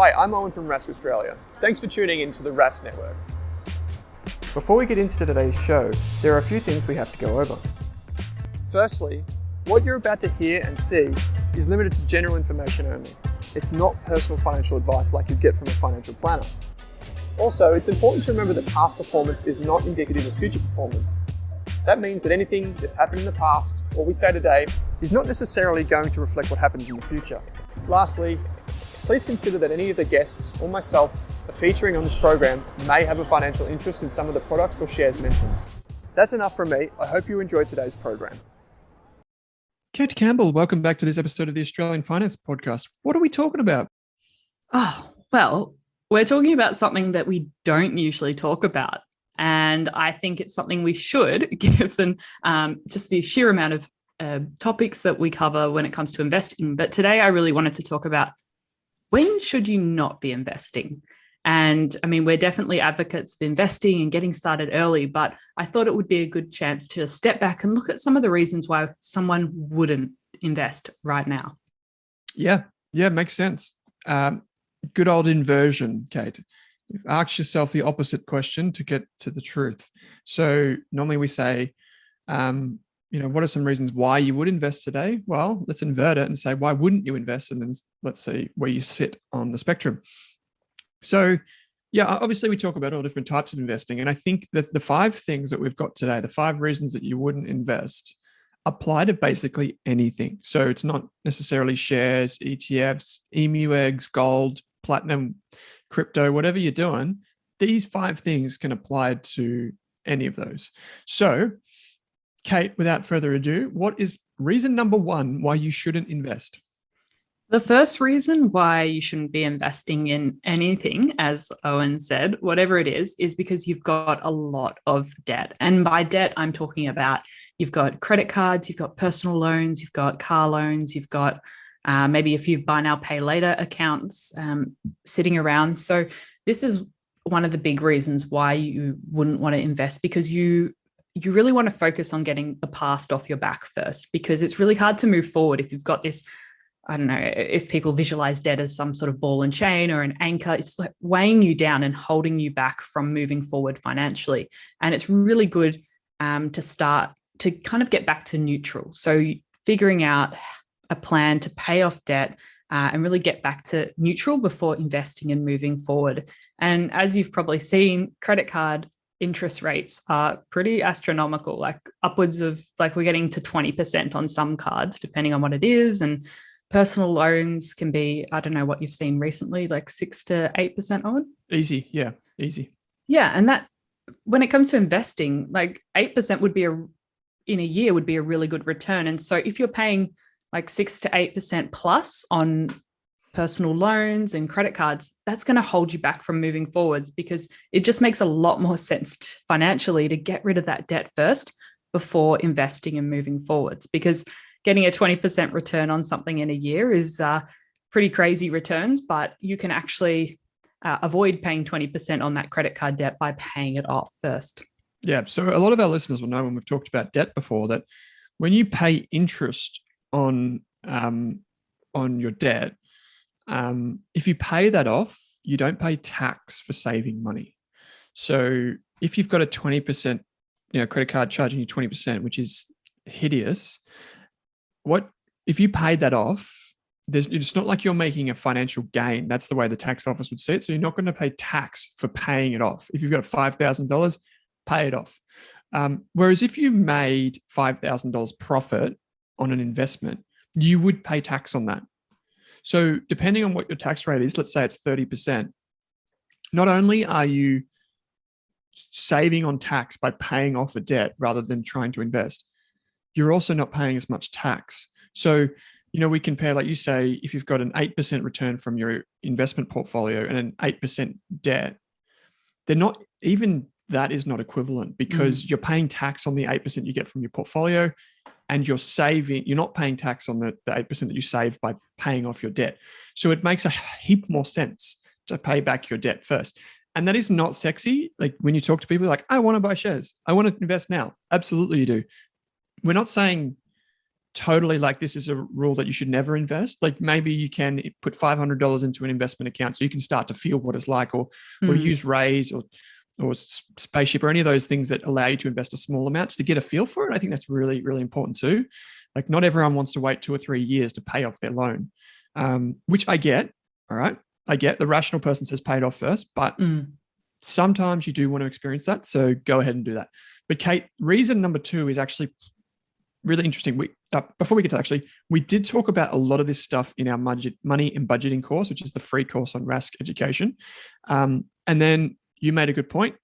Hi, I'm Owen from Rask Australia. Thanks for tuning in to the Rask Network. Before we get into today's show, there are a few things we have to go over. Firstly, what you're about to hear and see is limited to general information only. It's not personal financial advice like you'd get from a financial planner. Also, it's important to remember that past performance is not indicative of future performance. That means that anything that's happened in the past, or we say today, is not necessarily going to reflect what happens in the future. Lastly, please consider that any of the guests or myself featuring on this program may have a financial interest in some of the products or shares mentioned. That's enough from me. I hope you enjoyed today's program. Kate Campbell, welcome back to this episode of the Australian Finance Podcast. What are we talking about? Oh, well, we're talking about something that we don't usually talk about. And I think it's something we should, given just the sheer amount of topics that we cover when it comes to investing. But today I really wanted to talk about when should you not be investing? And I mean, we're definitely advocates of investing and getting started early, but I thought it would be a good chance to step back and look at some of the reasons why someone wouldn't invest right now. Yeah, makes sense. Good old inversion, Kate. Ask yourself the opposite question to get to the truth. So normally we say, what are some reasons why you would invest today? Well, let's invert it and say, why wouldn't you invest? And then let's see where you sit on the spectrum. So yeah, obviously we talk about all different types of investing. And I think that the 5 things that we've got today, the 5 reasons that you wouldn't invest, apply to basically anything. So it's not necessarily shares, ETFs, emu eggs, gold, platinum, crypto, whatever you're doing. These 5 things can apply to any of those. So Kate, without further ado, what is reason number 1 why you shouldn't invest? The first reason why you shouldn't be investing in anything, as Owen said, whatever it is because you've got a lot of debt. And by debt, I'm talking about you've got credit cards, you've got personal loans, you've got car loans, you've got maybe a few buy now, pay later accounts sitting around. So this is one of the big reasons why you wouldn't want to invest, because you really want to focus on getting the past off your back first, because it's really hard to move forward if you've got this. I don't know if people visualize debt as some sort of ball and chain or an anchor. It's like weighing you down and holding you back from moving forward financially. And it's really good to start to kind of get back to neutral. So figuring out a plan to pay off debt and really get back to neutral before investing and moving forward. And as you've probably seen, credit card interest rates are pretty astronomical, like upwards of, like we're getting to 20% on some cards, depending on what it is. And personal loans can be, I don't know what you've seen recently, like 6 to 8% on. Easy. Yeah. Easy. Yeah. And that, when it comes to investing, like 8% would be in a year would be a really good return. And so if you're paying like 6 to 8% plus on personal loans and credit cards, that's going to hold you back from moving forwards, because it just makes a lot more sense financially to get rid of that debt first before investing and moving forwards, because getting a 20% return on something in a year is pretty crazy returns, but you can actually avoid paying 20% on that credit card debt by paying it off first. Yeah. So a lot of our listeners will know, when we've talked about debt before, that when you pay interest on your debt, if you pay that off, you don't pay tax for saving money. So if you've got a 20%, credit card charging you 20%, which is hideous, if you paid that off, it's not like you're making a financial gain. That's the way the tax office would see it. So you're not going to pay tax for paying it off. If you've got $5,000, pay it off. Whereas if you made $5,000 profit on an investment, you would pay tax on that. So depending on what your tax rate is, let's say it's 30%, not only are you saving on tax by paying off a debt rather than trying to invest, you're also not paying as much tax. So, we compare, like you say, if you've got an 8% return from your investment portfolio and an 8% debt, they're not, even that is not equivalent, because you're paying tax on the 8% you get from your portfolio, and you're not paying tax on the 8% that you save by paying off your debt. So it makes a heap more sense to pay back your debt first. And that is not sexy. Like when you talk to people like, I want to buy shares, I want to invest now. Absolutely you do. We're not saying totally like this is a rule that you should never invest. Like maybe you can put $500 into an investment account so you can start to feel what it's like, or use Raise or Spaceship or any of those things that allow you to invest a small amount to get a feel for it. I think that's really, really important too. Like not everyone wants to wait 2 or 3 years to pay off their loan, which I get. All right. I get the rational person says pay it off first, but sometimes you do want to experience that. So go ahead and do that. But Kate, reason number 2 is actually really interesting. Before we get to actually, we did talk about a lot of this stuff in our money and budgeting course, which is the free course on Rask Education. And then you made a good point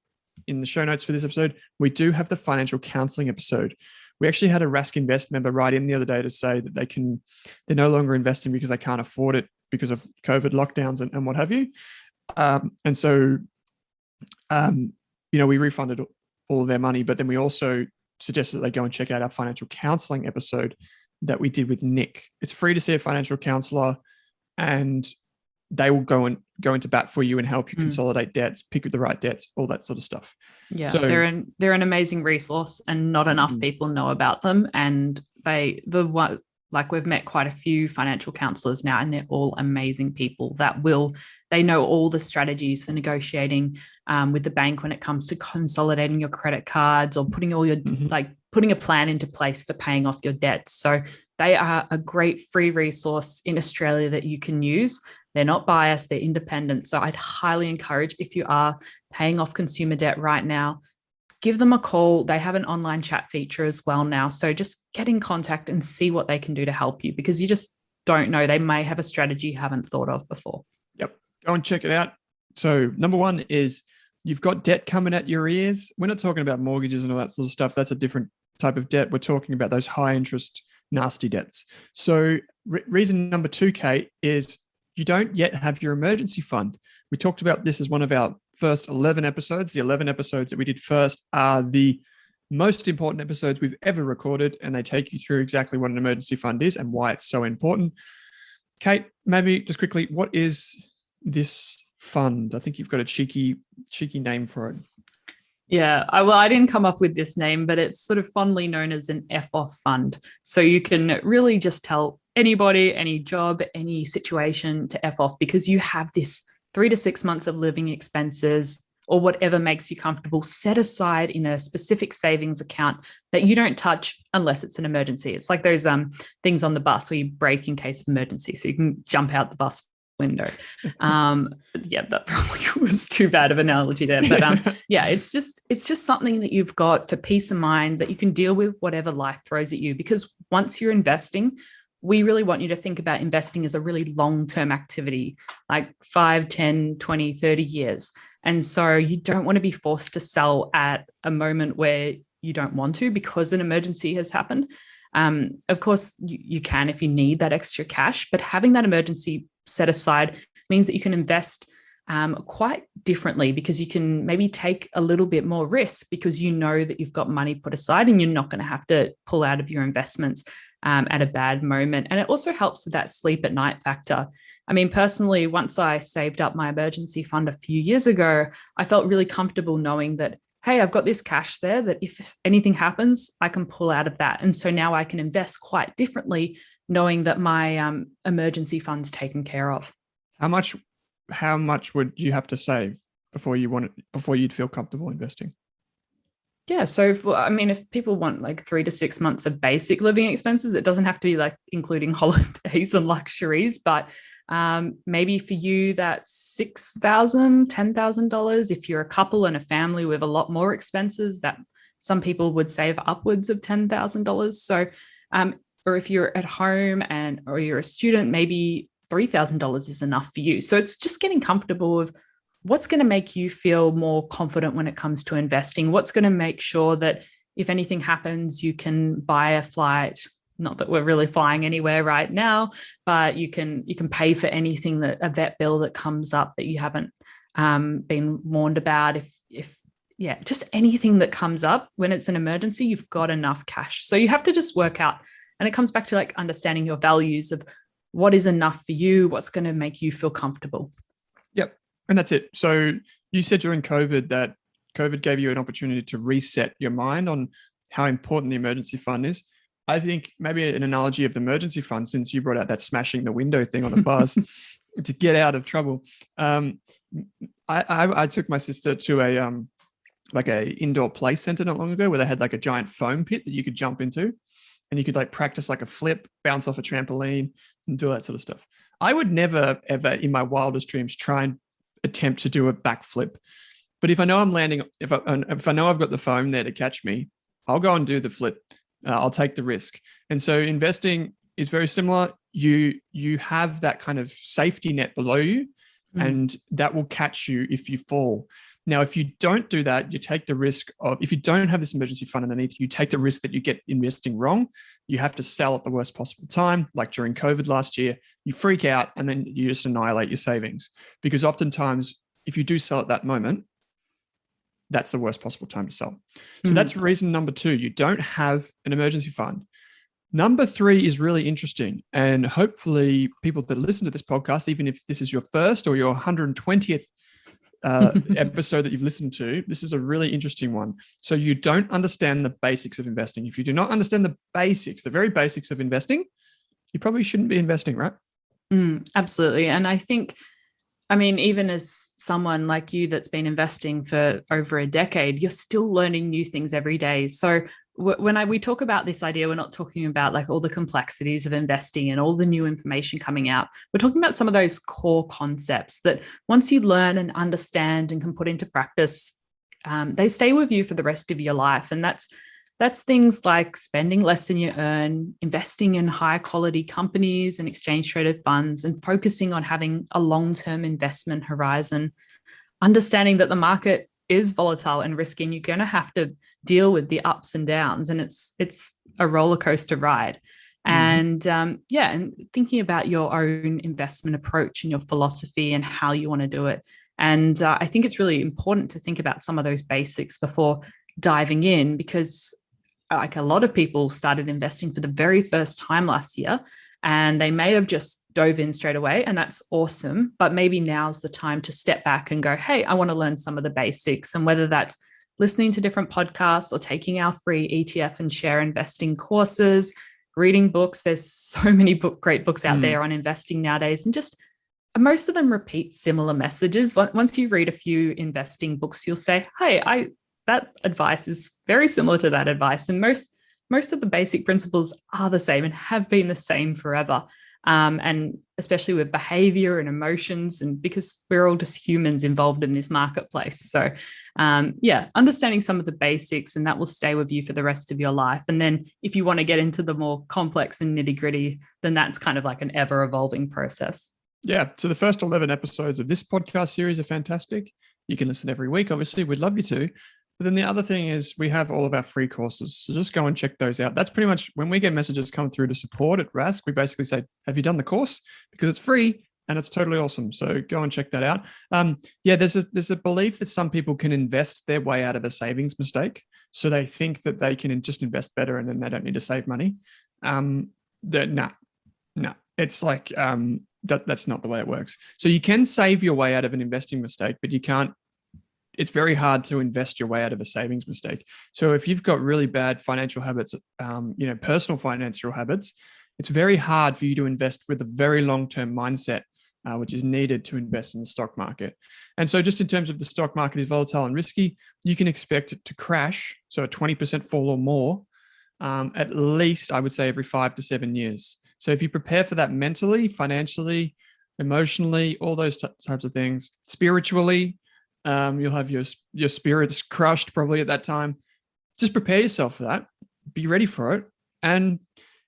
in the show notes for this episode. We do have the financial counseling episode. We actually had a Rask Invest member write in the other day to say that they're no longer investing because they can't afford it because of COVID lockdowns and what have you. And so, we refunded all of their money, but then we also suggested that they go and check out our financial counseling episode that we did with Nick. It's free to see a financial counselor, and they will go into bat for you and help you consolidate debts, pick the right debts, all that sort of stuff. Yeah, so, they're an amazing resource, and not enough people know about them. And we've met quite a few financial counselors now, and they're all amazing people they know all the strategies for negotiating with the bank when it comes to consolidating your credit cards or putting all your putting a plan into place for paying off your debts. So they are a great free resource in Australia that you can use. They're not biased, they're independent. So I'd highly encourage, if you are paying off consumer debt right now, give them a call. They have an online chat feature as well now. So just get in contact and see what they can do to help you, because you just don't know. They may have a strategy you haven't thought of before. Yep. Go and check it out. So number 1 is you've got debt coming at your ears. We're not talking about mortgages and all that sort of stuff. That's a different type of debt. We're talking about those high interest, nasty debts. So reason number 2, Kate, is you don't yet have your emergency fund. We talked about this as one of our first 11 episodes. The 11 episodes that we did first are the most important episodes we've ever recorded, and they take you through exactly what an emergency fund is and why it's so important. Kate, maybe just quickly, what is this fund? I think you've got a cheeky name for it. Yeah, I didn't come up with this name, but it's sort of fondly known as an F-off fund. So you can really just tell anybody, any job, any situation to F off, because you have this 3 to 6 months of living expenses or whatever makes you comfortable set aside in a specific savings account that you don't touch unless it's an emergency. It's like those things on the bus where you brake in case of emergency, so you can jump out the bus window. Yeah, that probably was too bad of an analogy there, but yeah, it's just something that you've got for peace of mind, that you can deal with whatever life throws at you. Because once you're investing, we really want you to think about investing as a really long-term activity, like 5, 10, 20, 30 years. And so you don't want to be forced to sell at a moment where you don't want to because an emergency has happened. Of course, you can if you need that extra cash, but having that emergency set aside means that you can invest quite differently, because you can maybe take a little bit more risk because you know that you've got money put aside and you're not going to have to pull out of your investments at a bad moment. And it also helps with that sleep at night factor. I mean, personally, once I saved up my emergency fund a few years ago, I felt really comfortable knowing that, hey, I've got this cash there that if anything happens, I can pull out of that. And so now I can invest quite differently, knowing that my emergency fund's taken care of. How much would you have to save before you'd feel comfortable investing? Yeah. So, if people want like 3 to 6 months of basic living expenses, it doesn't have to be like including holidays and luxuries, but maybe for you, that's $6,000, $10,000. If you're a couple and a family with a lot more expenses, that some people would save upwards of $10,000. So, or if you're at home or you're a student, maybe $3,000 is enough for you. So it's just getting comfortable with what's going to make you feel more confident when it comes to investing. What's going to make sure that if anything happens, you can buy a flight. Not that we're really flying anywhere right now, but you can pay for anything, that a vet bill that comes up that you haven't been warned about. Just anything that comes up when it's an emergency, you've got enough cash. So you have to just work out, and it comes back to like understanding your values of what is enough for you, what's going to make you feel comfortable. Yep. And that's it. So you said during COVID that COVID gave you an opportunity to reset your mind on how important the emergency fund is. I think maybe an analogy of the emergency fund, since you brought out that smashing the window thing on the bus to get out of trouble. I took my sister to a indoor play center not long ago where they had like a giant foam pit that you could jump into, and you could like practice like a flip, bounce off a trampoline, and do that sort of stuff. I would never, ever in my wildest dreams try and attempt to do a backflip. But if I know I'm landing, if I know I've got the foam there to catch me, I'll go and do the flip. I'll take the risk. And so investing is very similar. You have that kind of safety net below you, and that will catch you if you fall. Now, if you don't do that, you take the risk of, if you don't have this emergency fund underneath, you take the risk that you get investing wrong. You have to sell at the worst possible time, like during COVID last year. You freak out and then you just annihilate your savings, because oftentimes if you do sell at that moment, that's the worst possible time to sell. So that's reason number 2. You don't have an emergency fund. Number 3 is really interesting. And hopefully people that listen to this podcast, even if this is your first or your 120th episode that you've listened to, this is a really interesting one. So you don't understand the basics of investing. If you do not understand the basics, the very basics of investing, you probably shouldn't be investing, right? Absolutely. And I think, I mean, even as someone like you that's been investing for over a decade, you're still learning new things every day. So when we talk about this idea, we're not talking about like all the complexities of investing and all the new information coming out. We're talking about some of those core concepts that once you learn and understand and can put into practice, they stay with you for the rest of your life. And that's things like spending less than you earn, investing in high quality companies and exchange traded funds, and focusing on having a long-term investment horizon, understanding that the market is volatile and risky, and you're going to have to deal with the ups and downs, and it's a roller coaster ride. And and thinking about your own investment approach and your philosophy and how you want to do it. And I think it's really important to think about some of those basics before diving in, because like a lot of people started investing for the very first time last year, and they may have just dove in straight away, and that's awesome. But maybe now's the time to step back and go, hey, I want to learn some of the basics. And whether that's listening to different podcasts or taking our free ETF and share investing courses, reading books. There's so many great books out there on investing nowadays, and just most of them repeat similar messages. Once you read a few investing books, you'll say, hey, that advice is very similar to that advice. And most of the basic principles are the same and have been the same forever. And especially with behavior and emotions, and because we're all just humans involved in this marketplace. So understanding some of the basics, and that will stay with you for the rest of your life. And then if you want to get into the more complex and nitty gritty, then that's kind of like an ever evolving process. Yeah. So the first 11 episodes of this podcast series are fantastic. You can listen every week. Obviously, we'd love you to. But then the other thing is we have all of our free courses. So just go and check those out. That's pretty much when we get messages come through to support at Rask, we basically say, have you done the course? Because it's free and it's totally awesome. So go and check that out. There's a belief that some people can invest their way out of a savings mistake. So they think that they can just invest better and then they don't need to save money. No. It's like that's not the way it works. So you can save your way out of an investing mistake, but you can't. It's very hard to invest your way out of a savings mistake. So if you've got really bad financial habits, personal financial habits, it's very hard for you to invest with a very long-term mindset, which is needed to invest in the stock market. And so just in terms of the stock market is volatile and risky, you can expect it to crash. So a 20% fall or more, at least I would say every 5 to 7 years. So if you prepare for that mentally, financially, emotionally, all those types of things, spiritually, you'll have your spirits crushed probably at that time. Just prepare yourself for that. Be ready for it. And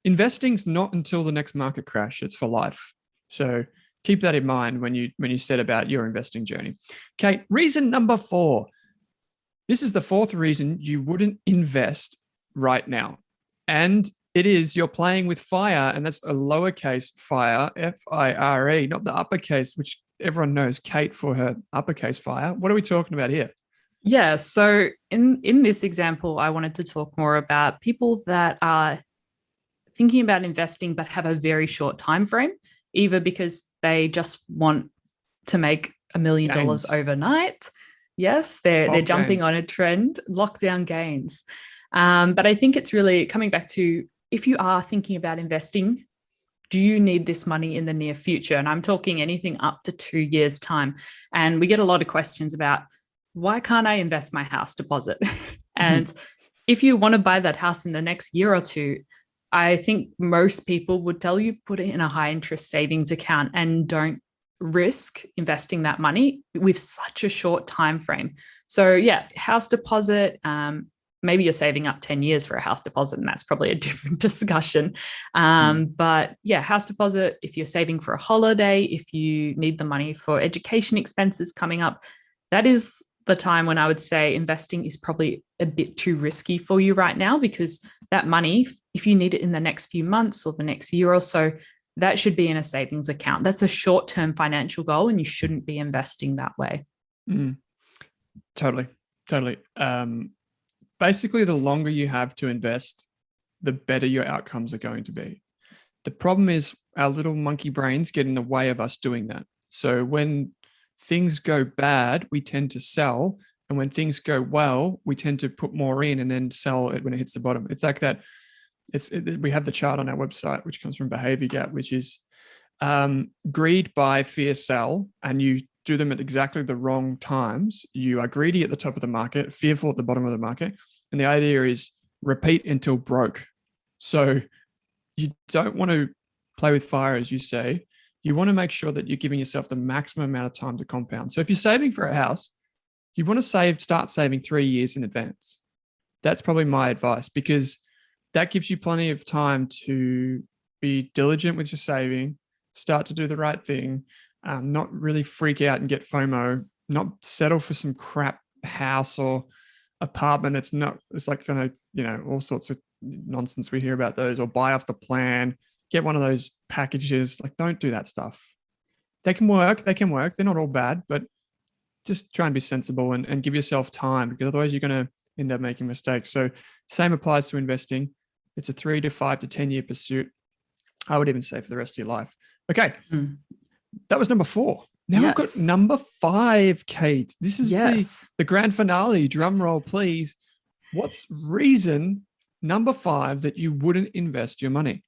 investing's not until the next market crash. It's for life. So keep that in mind when you set about your investing journey. Okay, reason number 4. This is the 4th reason you wouldn't invest right now. And it is you're playing with fire, and that's a lowercase fire, F-I-R-E, not the uppercase, which everyone knows Kate for her uppercase fire. What are we talking about here? Yeah, so in this example, I wanted to talk more about people that are thinking about investing but have a very short time frame, either because they just want to make $1 million overnight. Yes, they're jumping on a trend, lockdown gains. But I think it's really coming back to if you are thinking about investing, do you need this money in the near future? And I'm talking anything up to 2 years' time. And we get a lot of questions about, why can't I invest my house deposit? And if you want to buy that house in the next year or two, I think most people would tell you put it in a high interest savings account and don't risk investing that money with such a short time frame. So yeah, house deposit, maybe you're saving up 10 years for a house deposit, and that's probably a different discussion. But yeah, house deposit, if you're saving for a holiday, if you need the money for education expenses coming up, that is the time when I would say investing is probably a bit too risky for you right now, because that money, if you need it in the next few months or the next year or so, that should be in a savings account. That's a short-term financial goal, and you shouldn't be investing that way. Totally. Basically, the longer you have to invest, the better your outcomes are going to be. The problem is our little monkey brains get in the way of us doing that. So when things go bad, we tend to sell. And when things go well, we tend to put more in and then sell it when it hits the bottom. It's like that. We have the chart on our website, which comes from Behavior Gap, which is greed, buy, fear, sell. And you do them at exactly the wrong times. You are greedy at the top of the market, fearful at the bottom of the market. And the idea is repeat until broke. So you don't want to play with fire, as you say. You want to make sure that you're giving yourself the maximum amount of time to compound. So if you're saving for a house, you want to start saving 3 years in advance. That's probably my advice, because that gives you plenty of time to be diligent with your saving, start to do the right thing, not really freak out and get FOMO, not settle for some crap house or apartment that's not, it's like going to, all sorts of nonsense we hear about those, or buy off the plan, get one of those packages. Like, don't do that stuff. They can work. They're not all bad, but just try and be sensible and give yourself time, because otherwise you're going to end up making mistakes. So same applies to investing. It's a 3 to 5 to 10 year pursuit. I would even say for the rest of your life. Okay. That was number 4. Now we've got number 5, Kate. This is the grand finale. Drum roll, please. What's reason number 5 that you wouldn't invest your money?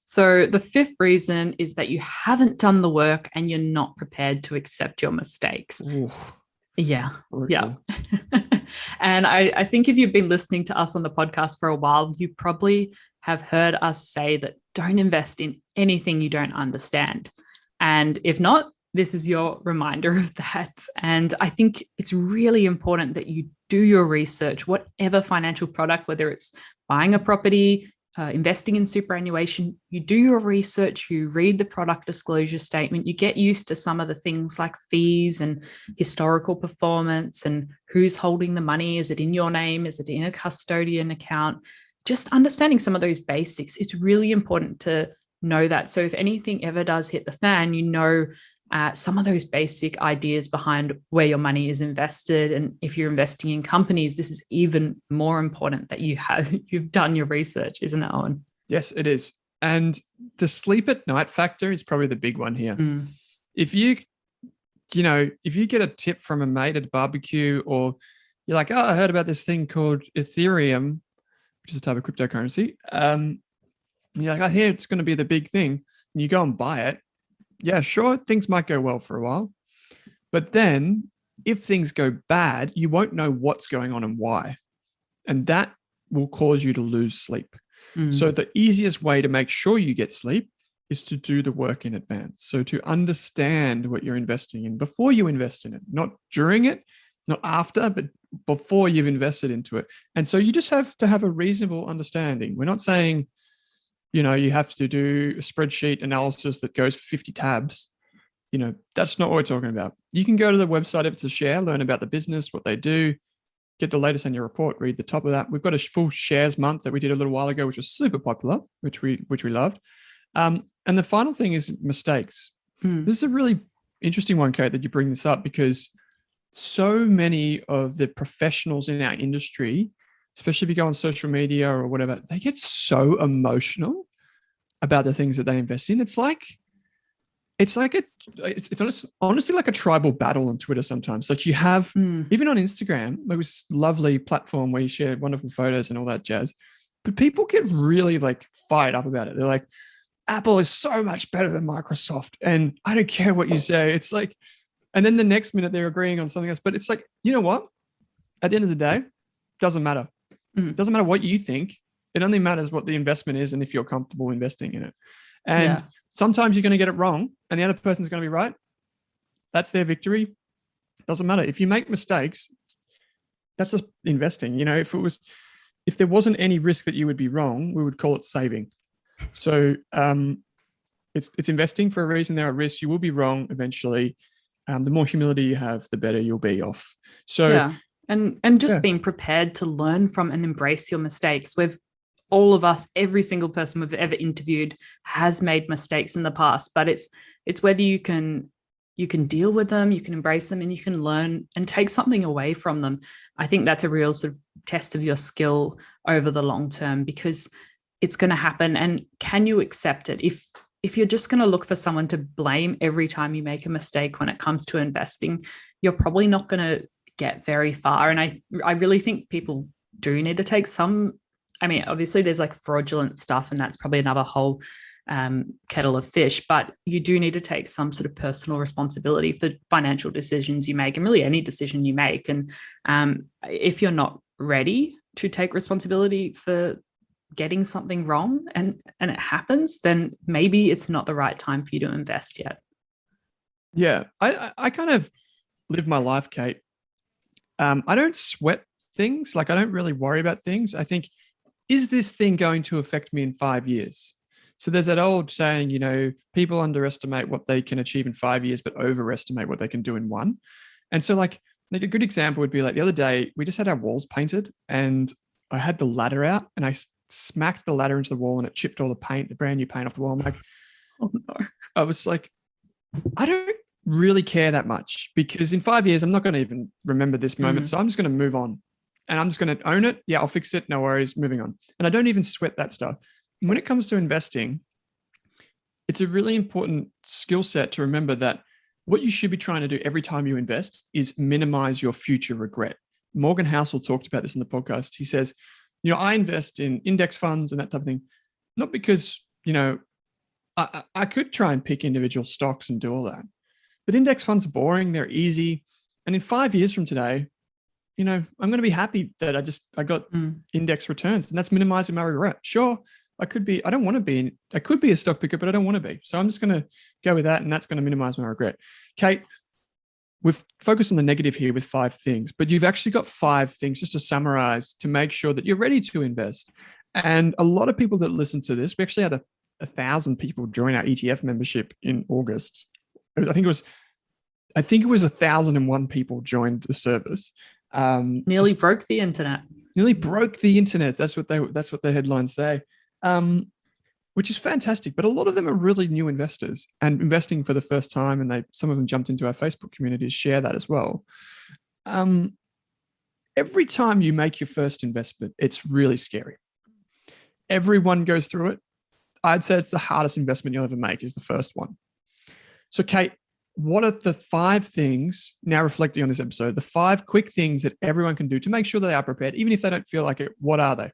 So the 5th reason is that you haven't done the work and you're not prepared to accept your mistakes. Ooh, yeah. brutal. Yeah. And I think if you've been listening to us on the podcast for a while, you probably have heard us say that don't invest in anything you don't understand. And if not, this is your reminder of that. And I think it's really important that you do your research, whatever financial product, whether it's buying a property, investing in superannuation, you do your research, you read the product disclosure statement, you get used to some of the things like fees and historical performance and who's holding the money. Is it in your name? Is it in a custodian account? Just understanding some of those basics. It's really important to know that. So if anything ever does hit the fan, you know some of those basic ideas behind where your money is invested. And if you're investing in companies, this is even more important that you've done your research, isn't it, Owen? Yes, it is. And the sleep at night factor is probably the big one here. If you get a tip from a mate at a barbecue, or you're like, oh, I heard about this thing called Ethereum, which is a type of cryptocurrency. You're like, I hear it's going to be the big thing. And you go and buy it. Yeah, sure, things might go well for a while. But then if things go bad, you won't know what's going on and why. And that will cause you to lose sleep. So the easiest way to make sure you get sleep is to do the work in advance. So to understand what you're investing in before you invest in it, not during it, not after, but before you've invested into it. And so you just have to have a reasonable understanding. We're not saying, you have to do a spreadsheet analysis that goes for 50 tabs. That's not what we're talking about. You can go to the website if it's a share, learn about the business, what they do, get the latest annual report, read the top of that. We've got a full shares month that we did a little while ago, which was super popular, which we loved. And the final thing is mistakes. This is a really interesting one, Kate, that you bring this up, because so many of the professionals in our industry, especially if you go on social media or whatever, they get so emotional about the things that they invest in. It's honestly like a tribal battle on Twitter sometimes. Like you have, even on Instagram, it was a lovely platform where you share wonderful photos and all that jazz. But people get really like fired up about it. They're like, Apple is so much better than Microsoft. And I don't care what you say. It's like, and then the next minute they're agreeing on something else. But it's like, you know what? At the end of the day, doesn't matter. It doesn't matter what you think. It only matters what the investment is and if you're comfortable investing in it. And sometimes you're going to get it wrong and the other person's going to be right. That's their victory. Doesn't matter. If you make mistakes, that's just investing. You know, if there wasn't any risk that you would be wrong, we would call it saving. So it's investing for a reason. There are risks. You will be wrong eventually. The more humility you have, the better you'll be off. So and just being prepared to learn from and embrace your mistakes. All of us, every single person we've ever interviewed has made mistakes in the past, but it's whether you can deal with them, you can embrace them, and you can learn and take something away from them. I think that's a real sort of test of your skill over the long term, because it's going to happen. And can you accept it? If you're just going to look for someone to blame every time you make a mistake when it comes to investing, you're probably not going to get very far. And I really think people do need to take some, I mean, obviously there's like fraudulent stuff, and that's probably another whole kettle of fish, but you do need to take some sort of personal responsibility for financial decisions you make, and really any decision you make. And if you're not ready to take responsibility for getting something wrong and it happens, then maybe it's not the right time for you to invest yet. Yeah, I kind of live my life, Kate. I don't sweat things. Like, I don't really worry about things. I think, is this thing going to affect me in 5 years? So there's that old saying, you know, people underestimate what they can achieve in 5 years, but overestimate what they can do in one. And so like a good example would be like the other day, we just had our walls painted and I had the ladder out and I smacked the ladder into the wall and it chipped all the paint, the brand new paint off the wall. I'm like, oh no. I was like, I don't really care that much, because in 5 years, I'm not going to even remember this moment. So I'm just going to move on and I'm just going to own it. Yeah, I'll fix it. No worries. Moving on. And I don't even sweat that stuff. When it comes to investing, it's a really important skill set to remember that what you should be trying to do every time you invest is minimize your future regret. Morgan Housel talked about this in the podcast. He says, you know, I invest in index funds and that type of thing, not because, you know, I could try and pick individual stocks and do all that, but index funds are boring. They're easy. And in 5 years from today, you know, I'm going to be happy that I got index returns, and that's minimizing my regret. Sure, I could be a stock picker, but I don't want to be. So I'm just going to go with that, and that's going to minimize my regret. Kate, we've focused on the negative here with 5 things, but you've actually got 5 things just to summarize to make sure that you're ready to invest. And a lot of people that listen to this, we actually had 1,000 people join our ETF membership in August. I think it was 1,001 people joined the service. Nearly broke the internet. Nearly broke the internet. That's what the headlines say. Which is fantastic. But a lot of them are really new investors and investing for the first time. And some of them jumped into our Facebook community to share that as well. Every time you make your first investment, it's really scary. Everyone goes through it. I'd say it's the hardest investment you'll ever make is the first one. So Kate, what are the 5 things, now reflecting on this episode, the 5 quick things that everyone can do to make sure they are prepared, even if they don't feel like it? What are they?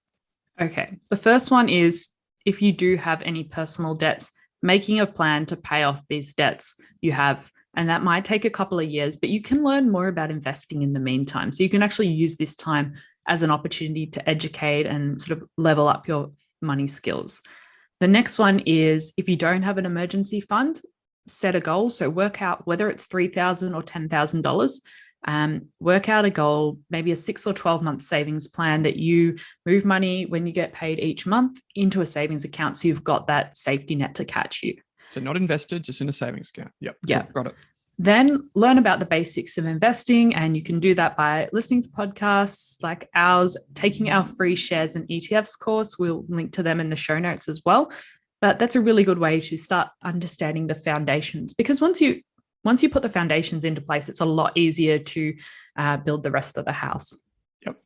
Okay. The first one is, if you do have any personal debts, making a plan to pay off these debts you have. And that might take a couple of years, but you can learn more about investing in the meantime. So you can actually use this time as an opportunity to educate and sort of level up your money skills. The next one is, if you don't have an emergency fund, set a goal. So work out whether it's $3,000 or $10,000. Work out a goal, maybe a 6 or 12 month savings plan that you move money when you get paid each month into a savings account. So you've got that safety net to catch you. So not invested, just in a savings account. Yep. Yeah. Got it. Then learn about the basics of investing. And you can do that by listening to podcasts like ours, taking our free shares and ETFs course. We'll link to them in the show notes as well. But that's a really good way to start understanding the foundations, because once you put the foundations into place, it's a lot easier to build the rest of the house. Yep.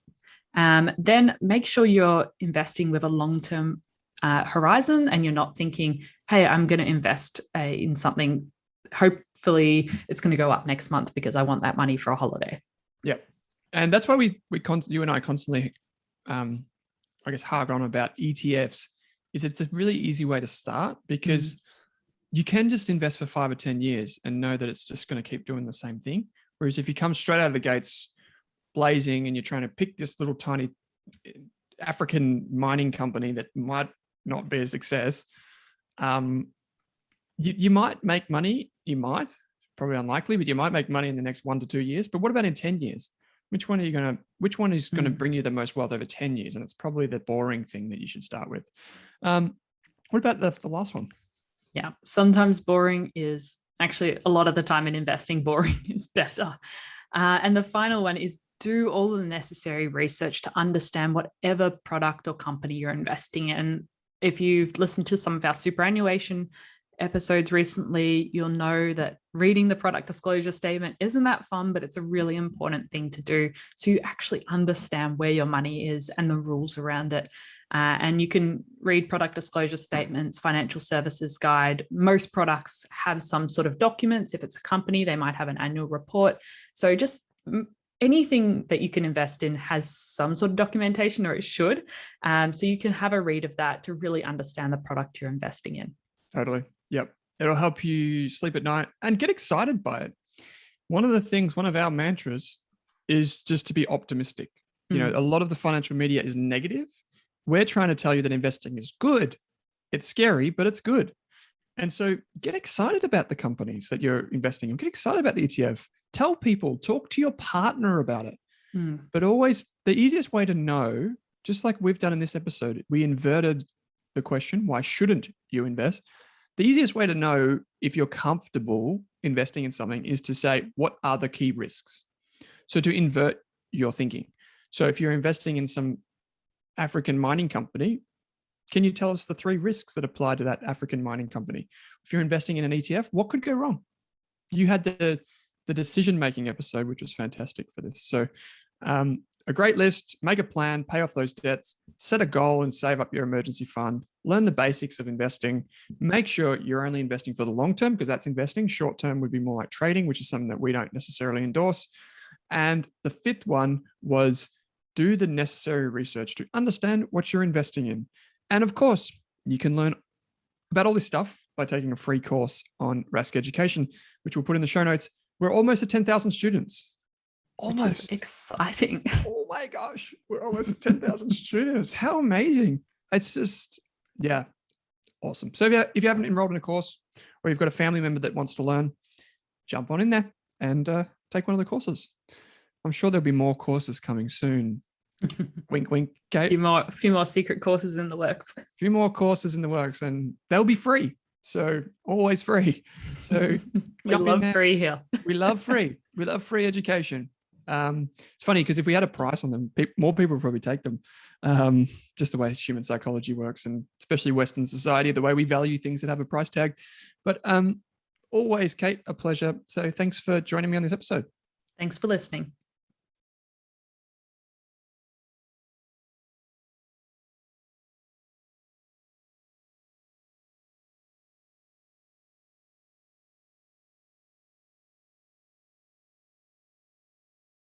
Then make sure you're investing with a long-term horizon, and you're not thinking, hey, I'm going to invest in something. Hopefully it's going to go up next month because I want that money for a holiday. Yep. And that's why you and I constantly I guess, harp on about ETFs is it's a really easy way to start because you can just invest for 5 or 10 years and know that it's just going to keep doing the same thing. Whereas if you come straight out of the gates blazing and you're trying to pick this little tiny African mining company that might not be a success, you might make money. You might, probably unlikely, but you might make money in the next 1 to 2 years. But what about in 10 years? Which one is going to bring you the most wealth over 10 years? And it's probably the boring thing that you should start with. What about the last one? Yeah, sometimes boring is actually a lot of the time in investing, boring is better. And the final one is do all the necessary research to understand whatever product or company you're investing in. If you've listened to some of our superannuation episodes recently, you'll know that reading the product disclosure statement isn't that fun, but it's a really important thing to do so you actually understand where your money is and the rules around it. And you can read product disclosure statements, financial services guide. Most products have some sort of documents. If it's a company, they might have an annual report. So just anything that you can invest in has some sort of documentation, or it should. So you can have a read of that to really understand the product you're investing in. Totally. Yep. It'll help you sleep at night and get excited by it. One of our mantras is just to be optimistic. You know, a lot of the financial media is negative. We're trying to tell you that investing is good. It's scary, but it's good. And so get excited about the companies that you're investing in. Get excited about the ETF. Tell people, talk to your partner about it. But always the easiest way to know, just like we've done in this episode, we inverted the question, why shouldn't you invest? The easiest way to know if you're comfortable investing in something is to say, what are the key risks? So to invert your thinking. So if you're investing in some African mining company, can you tell us the 3 risks that apply to that African mining company? If you're investing in an ETF, what could go wrong? You had the decision-making episode, which was fantastic for this. So a great list, make a plan, pay off those debts, set a goal and save up your emergency fund, learn the basics of investing, make sure you're only investing for the long term because that's investing. Short term would be more like trading, which is something that we don't necessarily endorse. And the 5th one was do the necessary research to understand what you're investing in. And of course, you can learn about all this stuff by taking a free course on Rask Education, which we'll put in the show notes. We're almost at 10,000 students. Almost. Which is exciting. Oh my gosh, we're almost at 10,000 students. How amazing. It's just, yeah, awesome. So if you haven't enrolled in a course or you've got a family member that wants to learn, jump on in there and take one of the courses. I'm sure there'll be more courses coming soon. Wink, wink, Kate. A few more secret courses in the works. A few more courses in the works and they'll be free. So always free. So we love free here. We love free. We love free education. It's funny because if we had a price on them, more people would probably take them. Just the way human psychology works, and especially Western society, the way we value things that have a price tag. But always, Kate, a pleasure. So thanks for joining me on this episode. Thanks for listening.